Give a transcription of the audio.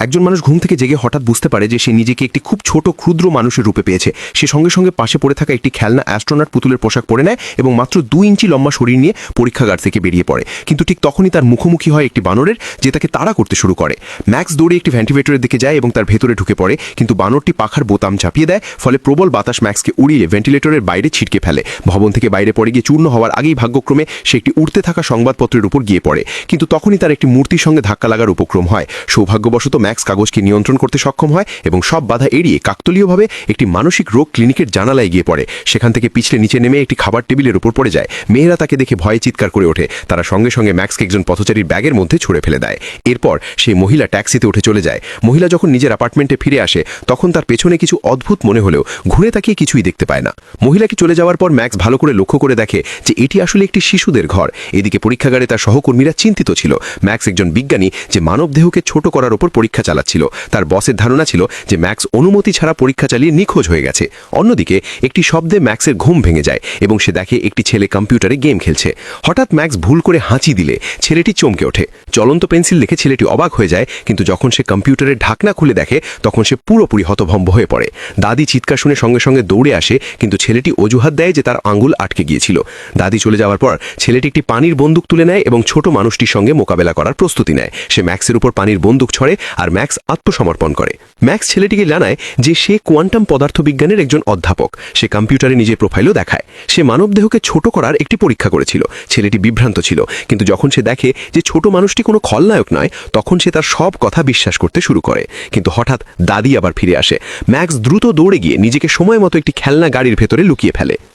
একজন মানুষ ঘুম থেকে জেগে হঠাৎ বুঝতে পারে যে সে নিজেকে একটি খুব ছোট ক্ষুদ্র মানুষের রূপে পেয়েছে। সে সঙ্গে সঙ্গে পাশে পড়ে থাকা একটি খেলনা অ্যাস্ট্রোনট পুতুলের পোশাক পরে নেয় এবং মাত্র 2 ইঞ্চি লম্বা শরীর নিয়ে পরীক্ষাগার থেকে বেরিয়ে পড়ে। কিন্তু ঠিক তখনই তার মুখোমুখি হয় একটি বানরের, যে তাকে তাড়া করতে শুরু করে। ম্যাক্স দৌড়ে একটি ভেন্টিলেটরের দিকে যায় এবং তার ভেতরে ঢুকে পড়ে, কিন্তু বানরটি পাখার বোতাম চাপিয়ে দেয়, ফলে প্রবল বাতাস ম্যাক্সকে উড়িয়ে ভেন্টিলেটরের বাইরে ছিটকে ফেলে। ভবন থেকে বাইরে পড়ে গিয়ে চূর্ণ হওয়ার আগেই ভাগ্যক্রমে সে একটি উড়তে থাকা সংবাদপত্রের উপর গিয়ে পড়ে, কিন্তু তখনই তার একটি মূর্তির সঙ্গে ধাক্কা লাগার উপক্রম হয়। সৌভাগ্যবশত ম্যাক্স কাগজকে নিয়ন্ত্রণ করতে সক্ষম হয় এবং সব বাধা এড়িয়ে কাকতালীয়ভাবে একটি মানসিক রোগ ক্লিনিকের জানালায় গিয়ে পড়ে। সেখান থেকে পিছলে নিচে নেমে একটি খাবার টেবিলের উপর পড়ে যায়। মেয়েরা তাকে দেখে ভয়ে চিৎকার করে ওঠে। তারা সঙ্গে সঙ্গে ম্যাক্সকে একজন পথচারীর ব্যাগের মধ্যে ছুঁড়ে ফেলে দেয়। এরপর সেই মহিলা ট্যাক্সিতে উঠে চলে যায়। মহিলা যখন নিজের অ্যাপার্টমেন্টে ফিরে আসে তখন তার পেছনে কিছু অদ্ভুত মনে হলেও ঘুরে তাকিয়ে কিছুই দেখতে পায় না। মহিলাকে চলে যাওয়ার পর ম্যাক্স ভালো করে লক্ষ্য করে দেখে যে এটি আসলে একটি শিশুদের ঘর। এদিকে পরীক্ষাগারে তার সহকর্মীরা চিন্তিত ছিল। ম্যাক্স একজন বিজ্ঞানী যে মানবদেহকে ছোট করার উপর পরীক্ষা চালাচ্ছিল। তার বসের ধারণা ছিল যে ম্যাক্স অনুমতি ছাড়া পরীক্ষা চালিয়ে নিখোঁজ হয়ে গেছে। অন্যদিকে একটি শব্দে ম্যাক্সের ঘুম ভেঙে যায় এবং সে দেখে একটি ছেলে কম্পিউটারে গেম খেলছে। হঠাৎ ম্যাক্স ভুল করে হাঁচি দিলে ছেলেটি চমকে ওঠে। চলন্ত পেন্সিল দেখে ছেলেটি অবাক হয়ে যায়, কিন্তু যখন সে কম্পিউটারের ঢাকনা খুলে দেখে তখন সে পুরোপুরি হতভম্ব হয়ে পড়ে। দাদি চিৎকার শুনে সঙ্গে সঙ্গে দৌড়ে আসে, কিন্তু ছেলেটি অজুহাত দেয় যে তার আঙ্গুল আটকে গিয়েছিল। দাদি চলে যাওয়ার পর ছেলেটি একটি পানির বন্দুক তুলে নেয় এবং ছোট মানুষটির সঙ্গে মোকাবেলা করার প্রস্তুতি নেয়। সে ম্যাক্সের উপর পানির বন্দুক ছড়ে আর ম্যাক্স আত্মসমর্পণ করে। ম্যাক্স ছেলেটিকে জানায় যে সে কোয়ান্টাম পদার্থবিজ্ঞানের একজন অধ্যাপক। সে কম্পিউটারে নিজের প্রোফাইলও দেখায়। সে মানবদেহকে ছোট করার একটি পরীক্ষা করেছিল। ছেলেটি বিভ্রান্ত ছিল, কিন্তু যখন সে দেখে যে ছোট মানুষটি কোনো খলনায়ক নয় তখন সে তার সব কথা বিশ্বাস করতে শুরু করে। কিন্তু হঠাৎ দাদি আবার ফিরে আসে। ম্যাক্স দ্রুত দৌড়ে গিয়ে নিজেকে সময় মতো একটি খেলনা গাড়ির ভেতরে লুকিয়ে ফেলে।